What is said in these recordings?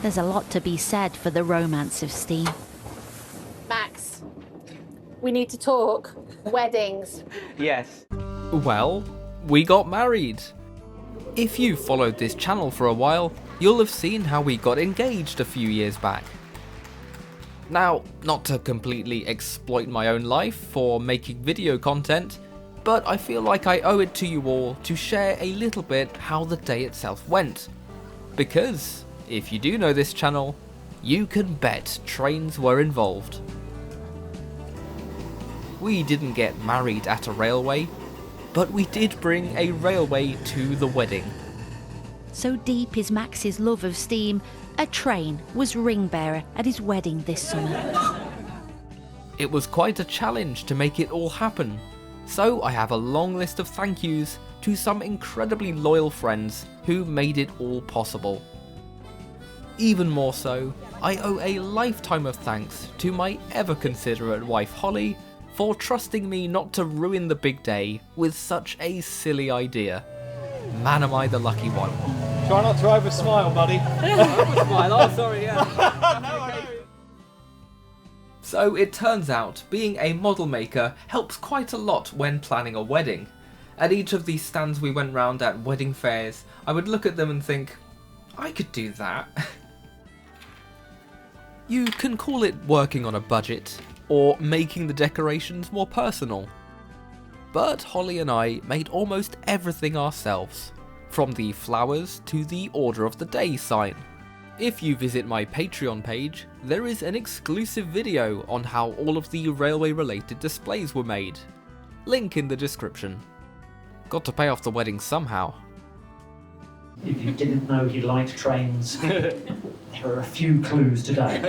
There's a lot to be said for the romance of steam. Max, we need to talk. Weddings. Yes. Well, we got married. If you've followed this channel for a while, you'll have seen how we got engaged a few years back. Now, not to completely exploit my own life for making video content, but I feel like I owe it to you all to share a little bit how the day itself went. Because, if you do know this channel, you can bet trains were involved. We didn't get married at a railway, but we did bring a railway to the wedding. So deep is Max's love of steam, a train was ring bearer at his wedding this summer. It was quite a challenge to make it all happen, so I have a long list of thank yous to some incredibly loyal friends who made it all possible. Even more so, I owe a lifetime of thanks to my ever considerate wife Holly for trusting me not to ruin the big day with such a silly idea. Man, am I the lucky one. Try not to over smile, buddy. Over smile, oh sorry, yeah. So it turns out being a model maker helps quite a lot when planning a wedding. At each of these stands we went round at wedding fairs, I would look at them and think, I could do that. You can call it working on a budget, or making the decorations more personal. But Holly and I made almost everything ourselves, from the flowers to the order of the day sign. If you visit my Patreon page, there is an exclusive video on how all of the railway related displays were made. Link in the description. Got to pay off the wedding somehow. If you didn't know he liked trains, there are a few clues today.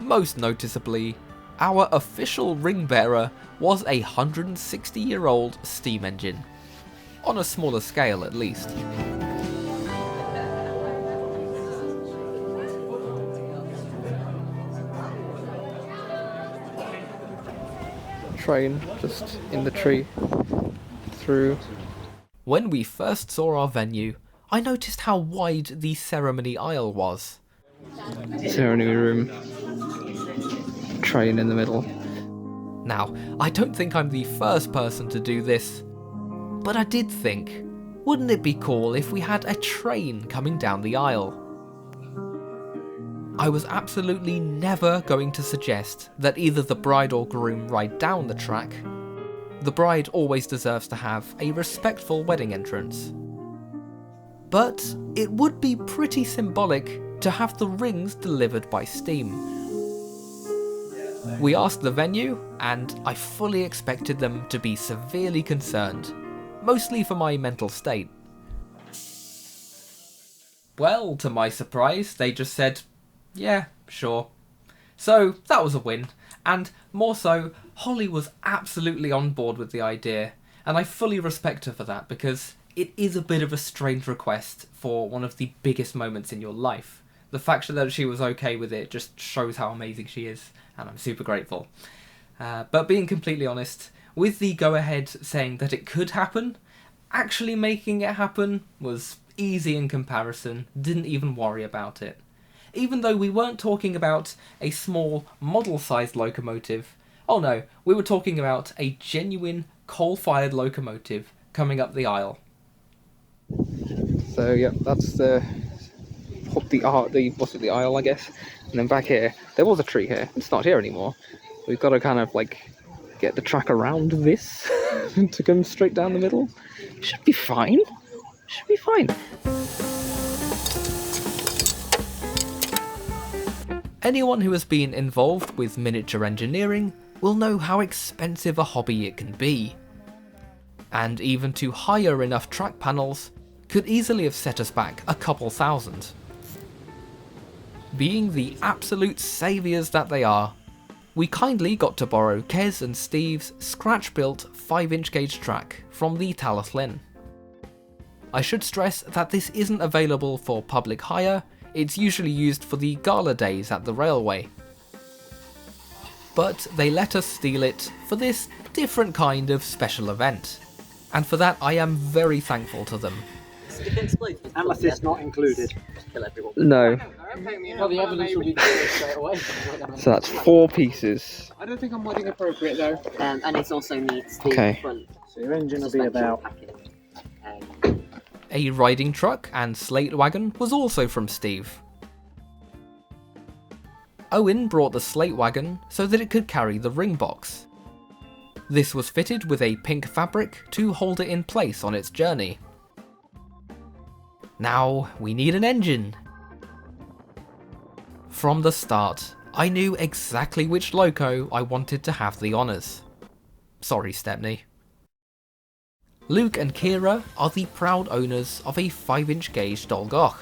Most noticeably, our official ring bearer was a 160-year-old steam engine. On a smaller scale at least. Train just in the tree through. When we first saw our venue, I noticed how wide the ceremony aisle was. Ceremony room. Train in the middle. Now, I don't think I'm the first person to do this, but I did think, wouldn't it be cool if we had a train coming down the aisle? I was absolutely never going to suggest that either the bride or groom ride down the track. The bride always deserves to have a respectful wedding entrance. But it would be pretty symbolic to have the rings delivered by steam. We asked the venue, and I fully expected them to be severely concerned, mostly for my mental state. Well, to my surprise, they just said, yeah, sure. So that was a win, and more so, Holly was absolutely on board with the idea, and I fully respect her for that because it is a bit of a strange request for one of the biggest moments in your life. The fact that she was okay with it just shows how amazing she is, and I'm super grateful. But being completely honest, with the go-ahead saying that it could happen, actually making it happen was easy in comparison, didn't even worry about it. Even though we weren't talking about a small model-sized locomotive, oh no, we were talking about a genuine coal-fired locomotive coming up the aisle. So yeah, that's the aisle, I guess. And then back here, there was a tree here. It's not here anymore. We've got to kind of like get the track around this to come straight down the middle. Should be fine. Should be fine. Anyone who has been involved with miniature engineering will know how expensive a hobby it can be. And even to hire enough track panels could easily have set us back a couple thousand. Being the absolute saviours that they are, we kindly got to borrow Kez and Steve's scratch-built 5-inch gauge track from the Talith Linn. I should stress that this isn't available for public hire, it's usually used for the gala days at the railway. But they let us steal it for this different kind of special event. And for that I am very thankful to them. Amethyst not included. No. Well, the evidence will be clear straight away. So that's 4 pieces. I don't think I'm wedding appropriate though. And it also needs the Okay. front So your engine will be suspension about packing. A riding truck and slate wagon was also from Steve. Owen brought the slate wagon so that it could carry the ring box. This was fitted with a pink fabric to hold it in place on its journey. Now we need an engine. From the start, I knew exactly which loco I wanted to have the honours. Sorry, Stepney. Luke and Kira are the proud owners of a 5-inch gauge Dolgoch.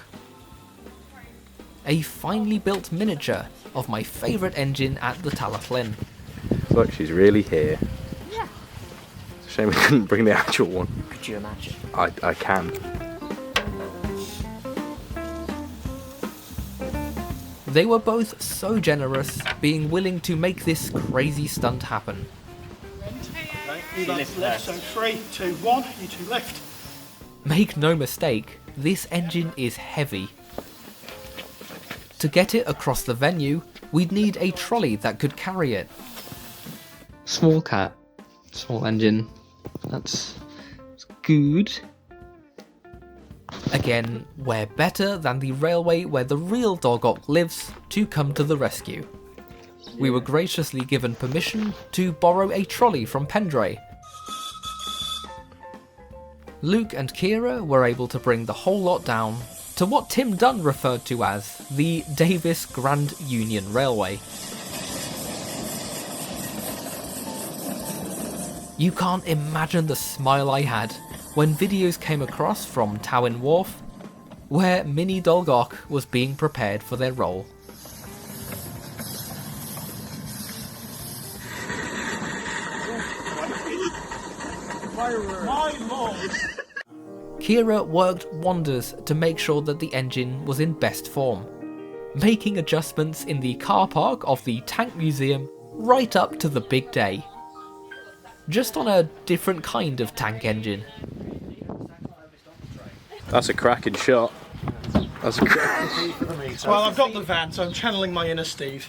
A finely built miniature of my favourite engine at the Talathlin. Look, she's really here. Yeah. It's a shame we couldn't bring the actual one. Could you imagine? I can. They were both so generous, being willing to make this crazy stunt happen. You left, so 3, 2, 1, you 2 left. Make no mistake, this engine is heavy. To get it across the venue, we'd need a trolley that could carry it. Small cat. Small engine. That's good. Again, we're better than the railway where the real Dolgoch lives to come to the rescue. We were graciously given permission to borrow a trolley from Pendray. Luke and Kira were able to bring the whole lot down to what Tim Dunn referred to as the Davis Grand Union Railway. You can't imagine the smile I had when videos came across from Towin Wharf, where Mini Dolgoch was being prepared for their role. My lord! Kira worked wonders to make sure that the engine was in best form, making adjustments in the car park of the Tank Museum right up to the big day. Just on a different kind of tank engine. That's a cracking shot. That's a Well, I've got the van, so I'm channeling my inner Steve.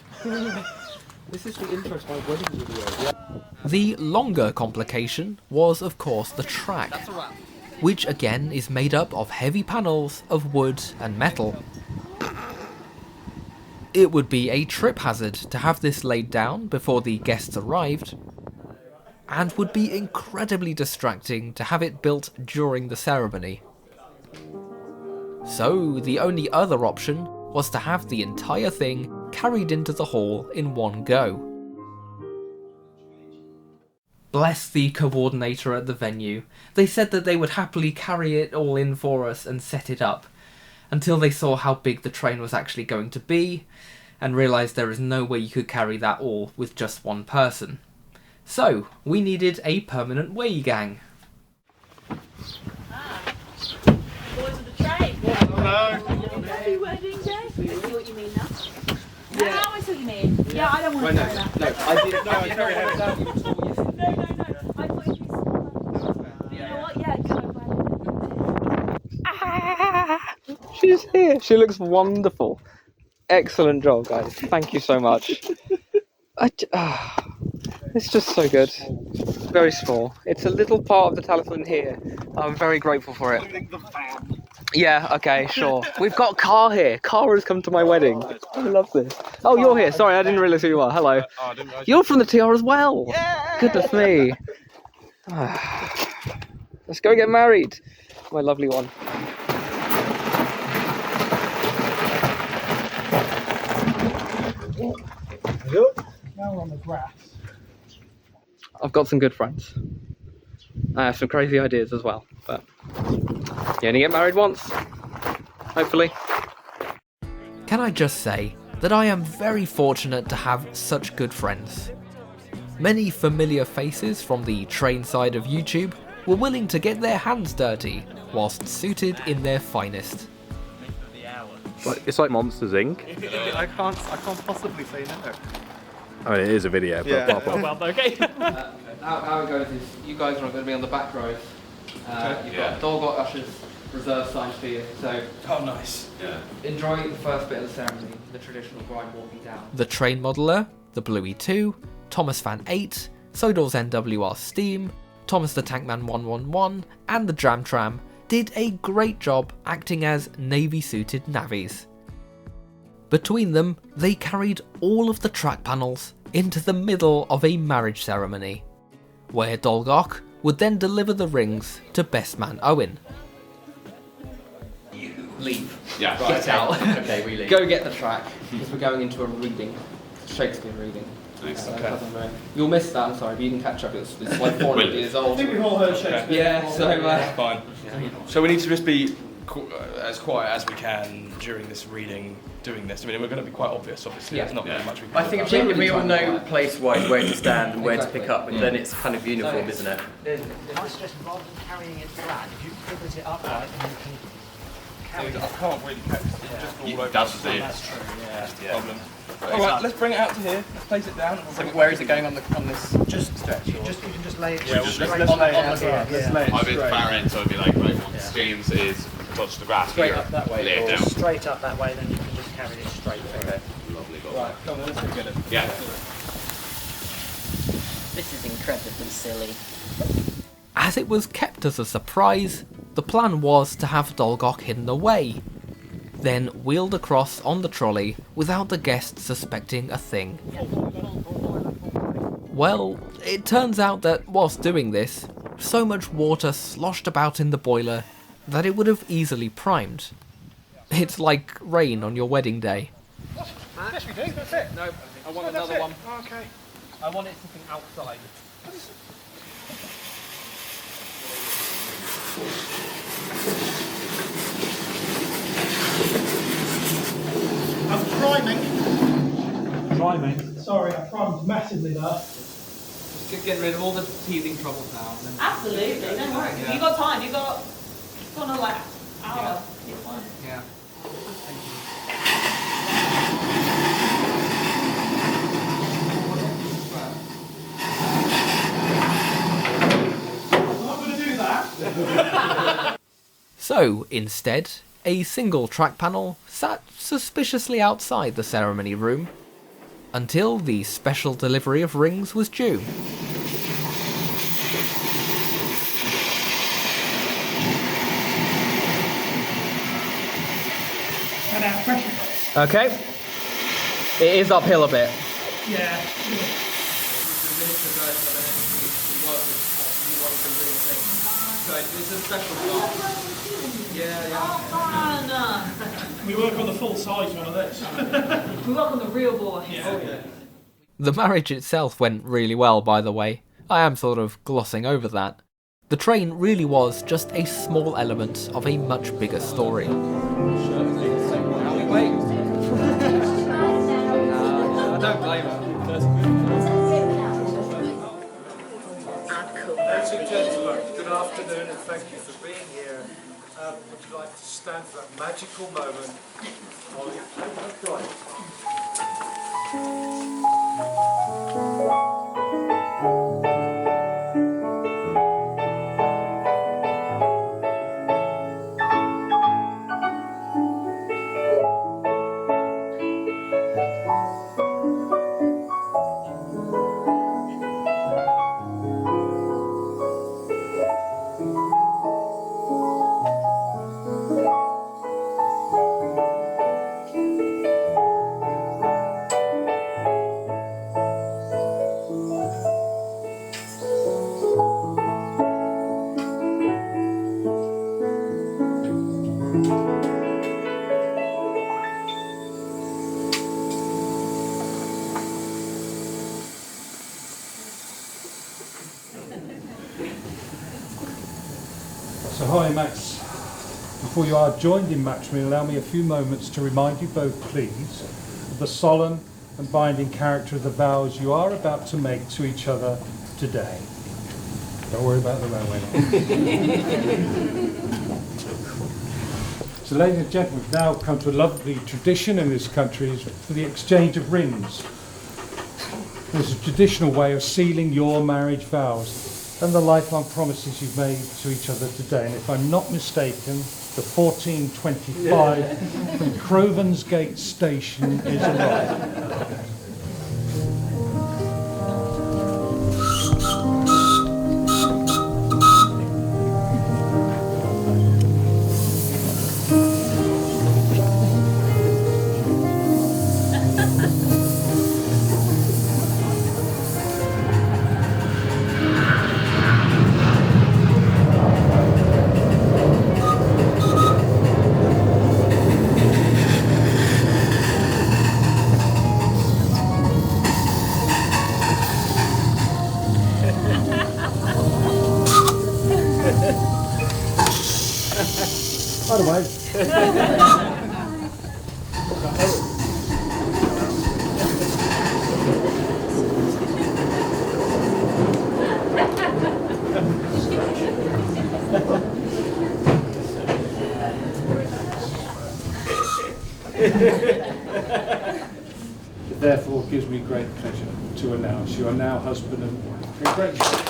This is the intro to my wedding video. The longer complication was of course the track, which again is made up of heavy panels of wood and metal. It would be a trip hazard to have this laid down before the guests arrived, and would be incredibly distracting to have it built during the ceremony. So the only other option was to have the entire thing carried into the hall in one go. Bless the coordinator at the venue. They said that they would happily carry it all in for us and set it up, until they saw how big the train was actually going to be, and realised there is no way you could carry that all with just one person. So, we needed a permanent way gang. Boys of the train. Happy wedding day. I see what you mean now. Yeah. I see what you mean. Yeah, I don't want to carry that. No, I did. No, I carry it down. No. I thought it'd be smaller. You know what? Yeah, go. She's here. She looks wonderful. Excellent job, guys. Thank you so much. It's just so good. Very small. It's a little part of the Talathlin here. I'm very grateful for it. Yeah, okay, sure. We've got Carr here. Carr has come to my wedding. I love this. Oh, you're here. Sorry, I didn't realise who you are. Hello. You're from the TR as well. Yeah. Goodness me. Let's go get married. My lovely one. Now we're on the grass. I've got some good friends. I have some crazy ideas as well, but you only get married once, hopefully. Can I just say that I am very fortunate to have such good friends. Many familiar faces from the train side of YouTube were willing to get their hands dirty whilst suited in their finest. It's like Monsters Inc. I can't possibly say no. I mean, it is a video, but Yeah. pop up. How it goes is you guys are not going to be on the back row. You've got Dolgok Usher's reserve signed for you, so Oh, nice. enjoy the first bit of the ceremony, the traditional bride walking down. The train modeller, the Bluey 2, Thomas Fan 8, Sodor's NWR Steam, Thomas the Tankman 111, and the Dram Tram did a great job acting as navy-suited navvies. Between them, they carried all of the track panels into the middle of a marriage ceremony, where Dolgok would then deliver the rings to best man Owen. Leave. Yeah. Right, get out. Okay, we leave. Go get the track, because we're going into a reading, Shakespeare reading. Nice. You'll miss that, I'm sorry, but you can catch up, it's like 400 years old. I think we've all heard Shakespeare. Yeah, so Fine. So we need to just be as quiet as we can during this reading, doing this. I mean, we're going to be quite obvious, obviously. There's not very much we can I do think about if we all know place-wise where to stand and where to pick up, then it's kind of uniform, isn't it? My suggestion, rather than carrying it flat, if you pivot it upright and you can carry I can't really catch it. Just all over. That's the that's true, That's the problem. Alright, let's bring it out to here. Let's place it down. So where is it going on this just stretch? you can just lay it let's straight lay it on out. the ground. Let's lay it I'm in straight. far end, so I'd be like, right, once James is touch the grass Straight here, up that way, lay it or down. Straight up that way, then you can just carry it straight through. Okay. Lovely, Right, come on, let's go get it. Yeah. This is incredibly silly. as it was kept as a surprise, the plan was to have Dolgok hidden away, then wheeled across on the trolley without the guests suspecting a thing. Well, it turns out that whilst doing this, so much water sloshed about in the boiler that it would have easily primed. It's like rain on your wedding day. Yes, we do. That's it. No, I want That's another it. one. Okay. I want it sitting outside. I'm priming. Priming. Sorry, I primed massively there. Just getting rid of all the teething troubles now. And then Absolutely, don't worry. Yeah. You got time. You got another like hour. You're fine. Yeah. I'm not going to do that. So, instead, a single track panel sat suspiciously outside the ceremony room until the special delivery of rings was due. And out pressure. Okay. It is uphill a bit. Yeah. It's a special class. Yeah. We work on the full size one of this. We work on the real boy. The marriage itself went really well, by the way. I am sort of glossing over that. The train really was just a small element of a much bigger story. Wait. I don't blame her. Ladies and gentlemen, good afternoon and thank you for being here. Would you like to stand for that magical moment? So hi Max, before you are joined in matrimony, allow me a few moments to remind you both, please, of the solemn and binding character of the vows you are about to make to each other today. Don't worry about the railway line. So ladies and gentlemen, we've now come to a lovely tradition in this country is for the exchange of rings. It's a traditional way of sealing your marriage vows. and the lifelong promises you've made to each other today. And if I'm not mistaken, the 1425 from Crovan's Gate Station is arrived. By the way. It therefore gives me great pleasure to announce you are now husband and wife. Congratulations.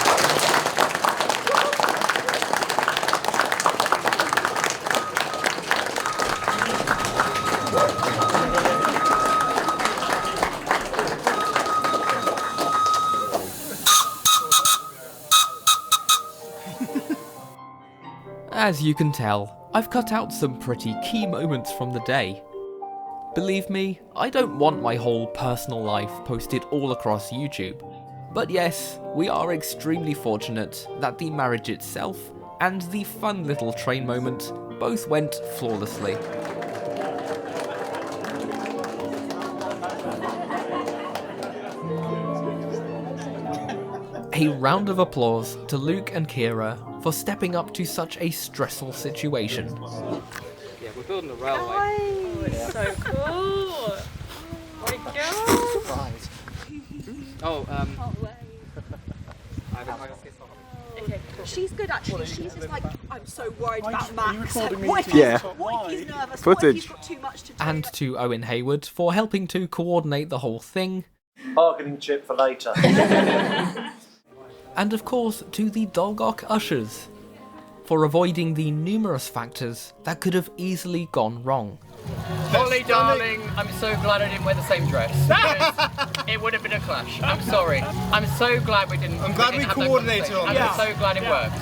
As you can tell, I've cut out some pretty key moments from the day. Believe me, I don't want my whole personal life posted all across YouTube. But yes, we are extremely fortunate that the marriage itself and the fun little train moment both went flawlessly. A round of applause to Luke and Kira for stepping up to such a stressful situation. Yeah, we're building a railway. It's so cool. Oh my god. Surprise. Oh, Okay, she's good actually. She's just like, I'm so worried about Max. Yeah. What if he's nervous? Footage. What if he's got too much to do? And to Owen Hayward for helping to coordinate the whole thing. Bargaining chip for later. And of course to the Dolgok ushers for avoiding the numerous factors that could have easily gone wrong. Holly, darling, I'm so glad I didn't wear the same dress. It would have been a clash. I'm sorry. I'm so glad we didn't. I'm glad we coordinated on I'm so glad it worked.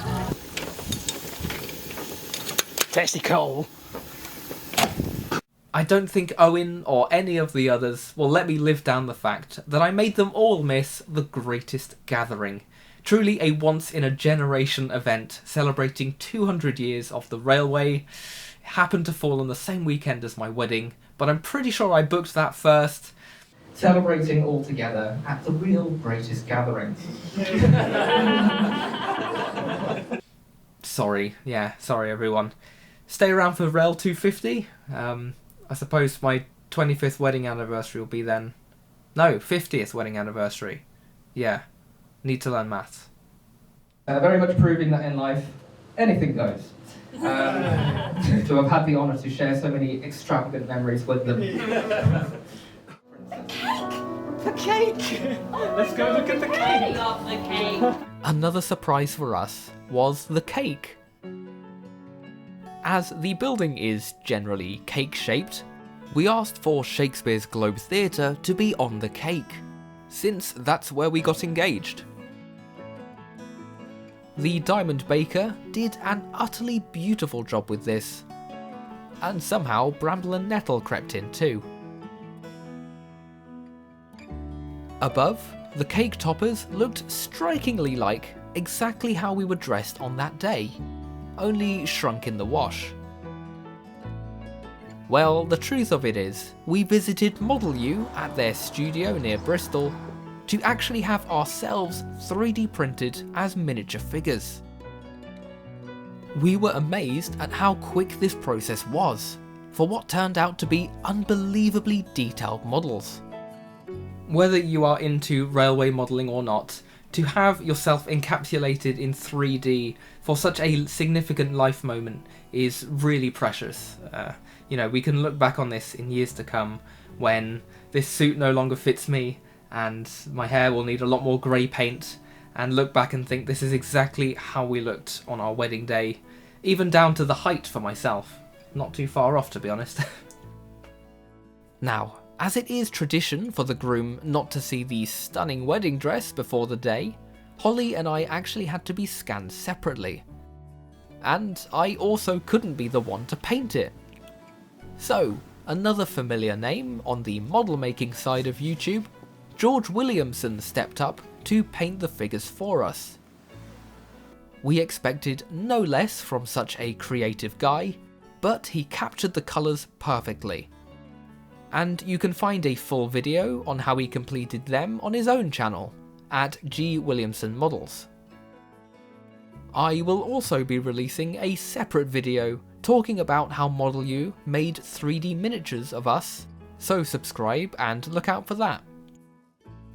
Tasty coal. I don't think Owen or any of the others will let me live down the fact that I made them all miss the greatest gathering. Truly a once-in-a-generation event celebrating 200 years of the railway. It happened to fall on the same weekend as my wedding, but I'm pretty sure I booked that first. Celebrating all together at the real greatest gathering. Sorry everyone. Stay around for Rail 250. I suppose my 25th wedding anniversary will be then. No, 50th wedding anniversary. Yeah. Need to learn maths. Very much proving that in life, anything goes. To have had the honour to share so many extravagant memories with them. The cake! Let's go look at the cake! I love the cake. Another surprise for us was the cake. As the building is generally cake-shaped, we asked for Shakespeare's Globe Theatre to be on the cake, since that's where we got engaged. The Diamond Baker did an utterly beautiful job with this, and somehow Bramble and Nettle crept in too. Above, the cake toppers looked strikingly like exactly how we were dressed on that day, only shrunk in the wash. Well, the truth of it is, we visited Model U at their studio near Bristol to actually have ourselves 3D printed as miniature figures. We were amazed at how quick this process was, for what turned out to be unbelievably detailed models. Whether you are into railway modelling or not, to have yourself encapsulated in 3D for such a significant life moment is really precious. You know, we can look back on this in years to come when this suit no longer fits me and my hair will need a lot more grey paint and look back and think this is exactly how we looked on our wedding day, even down to the height for myself. Not too far off, to be honest. Now, as it is tradition for the groom not to see the stunning wedding dress before the day, Holly and I actually had to be scanned separately. And I also couldn't be the one to paint it. So, another familiar name on the model making side of YouTube, George Williamson stepped up to paint the figures for us. We expected no less from such a creative guy, but he captured the colours perfectly. And you can find a full video on how he completed them on his own channel, at G Williamson Models. I will also be releasing a separate video talking about how Model U made 3D miniatures of us, so subscribe and look out for that.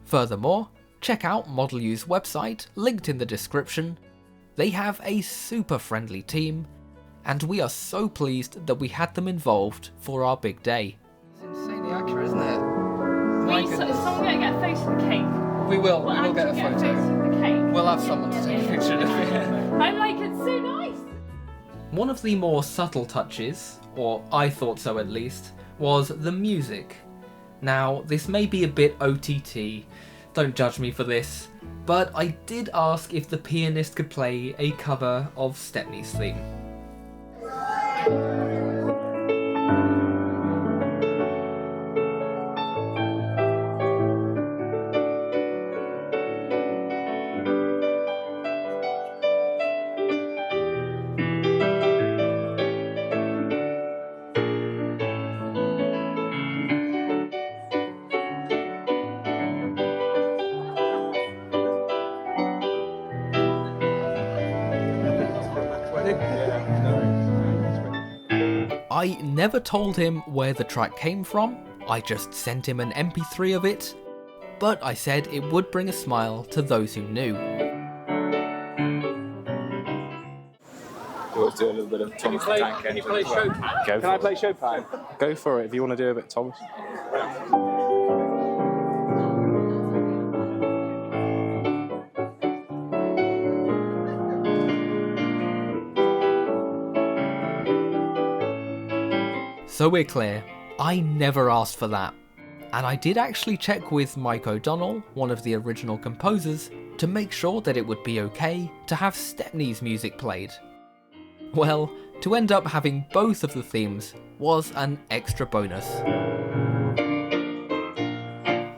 Furthermore, check out Model U's website, linked in the description. They have a super friendly team, and we are so pleased that we had them involved for our big day. It's insanely accurate, isn't it? Is someone going to get a face of the cake? We will get a photo. Face of the cake. We'll have someone to take a picture of it. I'm like, it's so nice. One of the more subtle touches, or I thought so at least, was the music. Now, this may be a bit OTT, don't judge me for this, but I did ask if the pianist could play a cover of Stepney's theme. I never told him where the track came from, I just sent him an MP3 of it, but I said it would bring a smile to those who knew. Let's do a little bit of Thomas the Tank Engine. Can you play Chopin? Can I play Chopin? Go for it if you want to do a bit, Thomas. So we're clear, I never asked for that. And I did actually check with Mike O'Donnell, one of the original composers, to make sure that it would be okay to have Stepney's music played. Well, to end up having both of the themes was an extra bonus.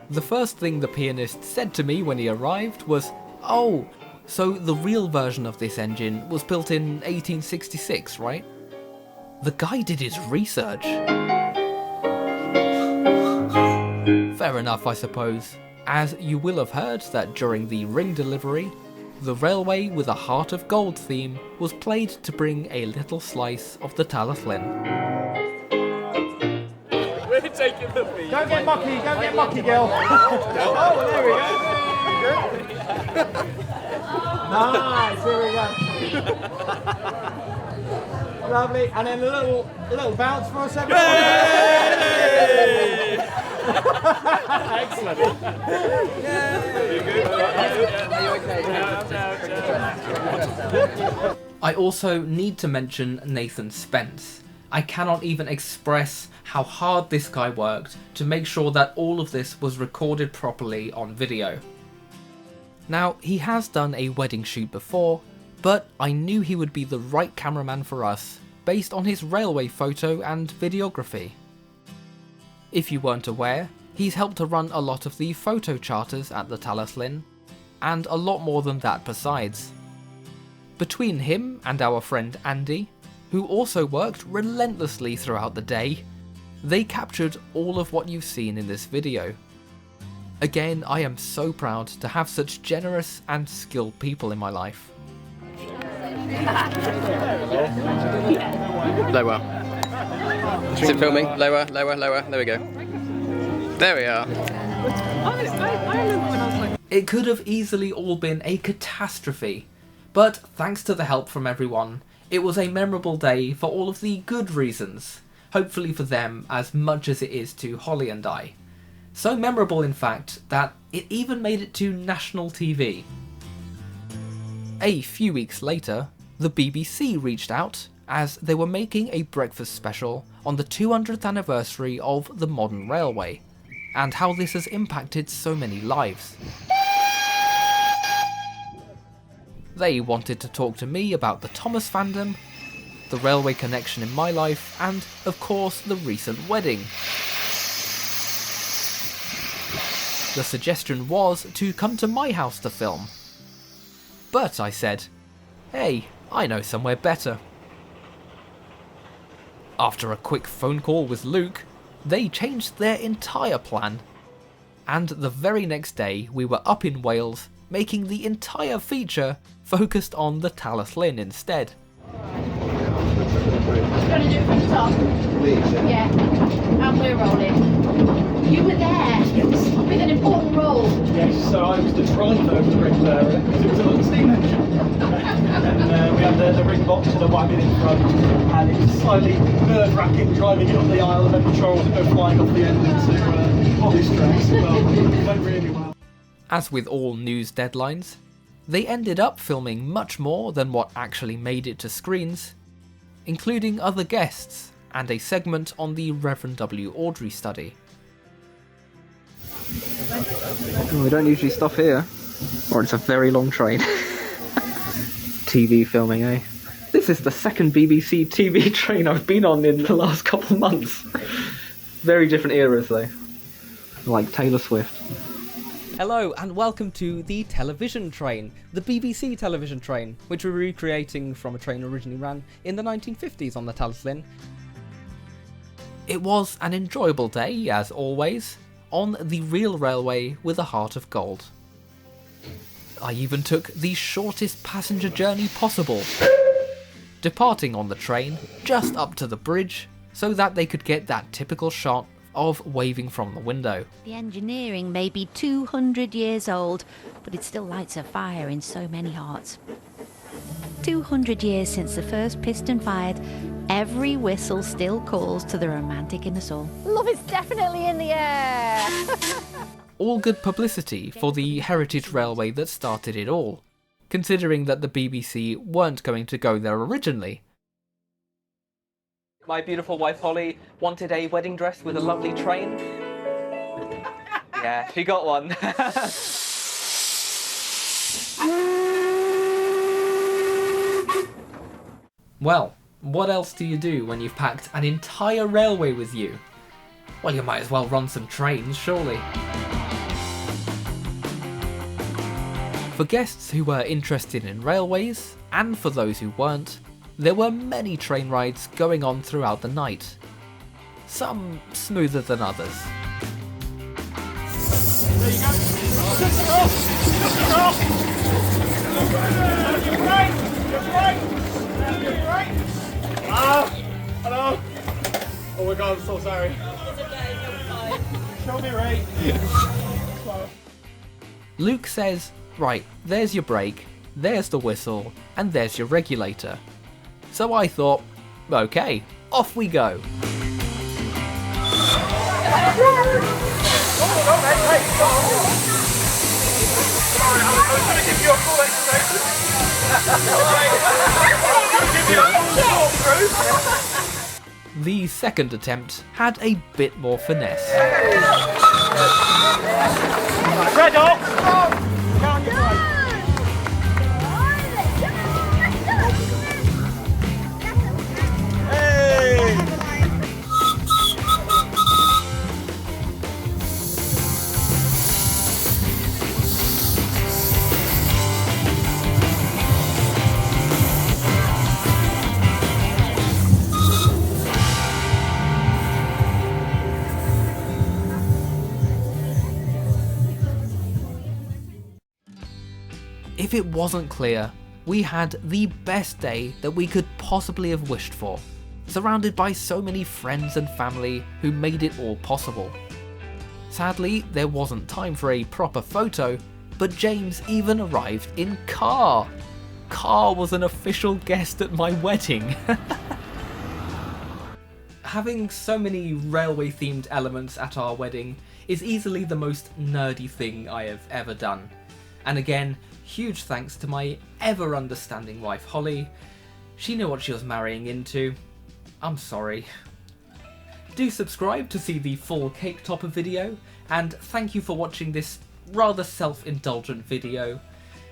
The first thing the pianist said to me when he arrived was, "Oh, so the real version of this engine was built in 1866, right?" The guy did his research. Fair enough, I suppose, as you will have heard that during the ring delivery, the Railway with a Heart of Gold theme was played to bring a little slice of the Talas Lynn. We're taking the beat. Don't get mucky, girl. Oh, there we go. Nice, here we go. Lovely, and then a little bounce for a second. Excellent. I also need to mention Nathan Spence. I cannot even express how hard this guy worked to make sure that all of this was recorded properly on video. Now, he has done a wedding shoot before, but I knew he would be the right cameraman for us, based on his railway photo and videography. If you weren't aware, he's helped to run a lot of the photo charters at the Talas Lynn, and a lot more than that besides. Between him and our friend Andy, who also worked relentlessly throughout the day, they captured all of what you've seen in this video. Again, I am so proud to have such generous and skilled people in my life. Lower. Is it filming? Lower, lower, lower. There we go. There we are. It could have easily all been a catastrophe, but thanks to the help from everyone, it was a memorable day for all of the good reasons, hopefully for them as much as it is to Holly and I. So memorable in fact that it even made it to national TV. A few weeks later, the BBC reached out as they were making a breakfast special on the 200th anniversary of the modern railway, and how this has impacted so many lives. They wanted to talk to me about the Thomas fandom, the railway connection in my life, and of course the recent wedding. The suggestion was to come to my house to film. But I said, hey, I know somewhere better. After a quick phone call with Luke, they changed their entire plan. And the very next day we were up in Wales, making the entire feature focused on the Talus Linn instead. Do you want to do it from the top? Yeah. And we're rolling. You were there. Yes. With an important role. Yes, so I was the driver of the ring bearer because it was a steam engine. And we had the ring box and the wagon in front, and it was slightly nerve-wracking driving it up the aisle and then controls would go flying off the end into body stress. Well, it went really well. As with all news deadlines, they ended up filming much more than what actually made it to screens, including other guests and a segment on the Reverend W. Awdry study. We don't usually stop here, or it's a very long train. TV filming, eh? This is the second BBC TV train I've been on in the last couple months. Very different eras though, like Taylor Swift. Hello and welcome to the television train, the BBC television train, which we're recreating from a train originally ran in the 1950s on the Talus Linn. It was an enjoyable day, as always, on the real railway with a heart of gold. I even took the shortest passenger journey possible, departing on the train just up to the bridge so that they could get that typical shot of waving from the window. The engineering may be 200 years old, but it still lights a fire in so many hearts. 200 years since the first piston fired, every whistle still calls to the romantic in us all. Love is definitely in the air. All good publicity for the heritage railway that started it all, considering that the BBC weren't going to go there originally. My beautiful wife Holly wanted a wedding dress with a lovely train. Yeah, she got one. Well, what else do you do when you've packed an entire railway with you? Well, you might as well run some trains, surely. For guests who were interested in railways, and for those who weren't, there were many train rides going on throughout the night. Some smoother than others. There you go. Hello. Oh my god, I'm so sorry. Show me right. Luke says, right, there's your brake, there's the whistle, and there's your regulator. So I thought, okay, off we go. The second attempt had a bit more finesse. Red off! If it wasn't clear, we had the best day that we could possibly have wished for, surrounded by so many friends and family who made it all possible. Sadly, there wasn't time for a proper photo, but James even arrived in Carr. Carr was an official guest at my wedding. Having so many railway themed elements at our wedding is easily the most nerdy thing I have ever done. And again, huge thanks to my ever understanding wife Holly. She knew what she was marrying into. I'm sorry. Do subscribe to see the full cake topper video, and thank you for watching this rather self-indulgent video.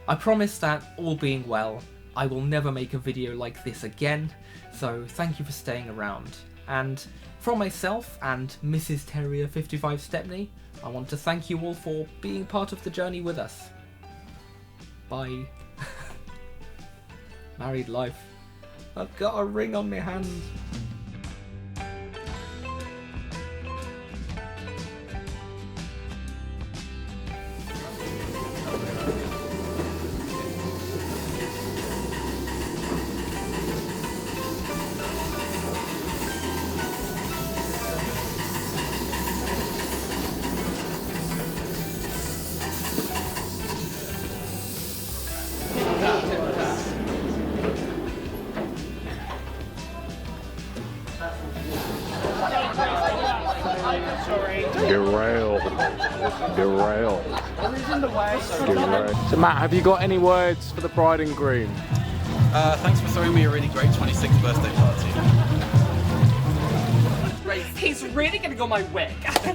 I promise that, all being well, I will never make a video like this again, so thank you for staying around. And from myself and Mrs. Terrier 55 Stepney, I want to thank you all for being part of the journey with us. Bye. Married life. I've got a ring on my hand. Derailed. So Matt, have you got any words for the bride and groom? Thanks for throwing me a really great 26th birthday party. He's really gonna go my wig.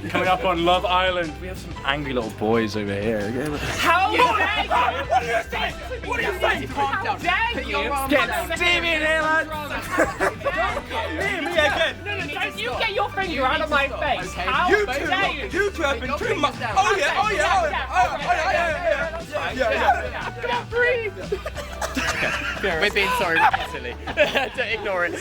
Coming up on Love Island, we have some angry little boys over here. How dare you? What do you think? What do you think? Calm down. How dare you? Get steamy in here, lads! Don't me again. No, don't you get your finger out of my face. Okay. How dare you? You two have been too much. Oh yeah. Breathe. We're being sorry, silly. Don't ignore it.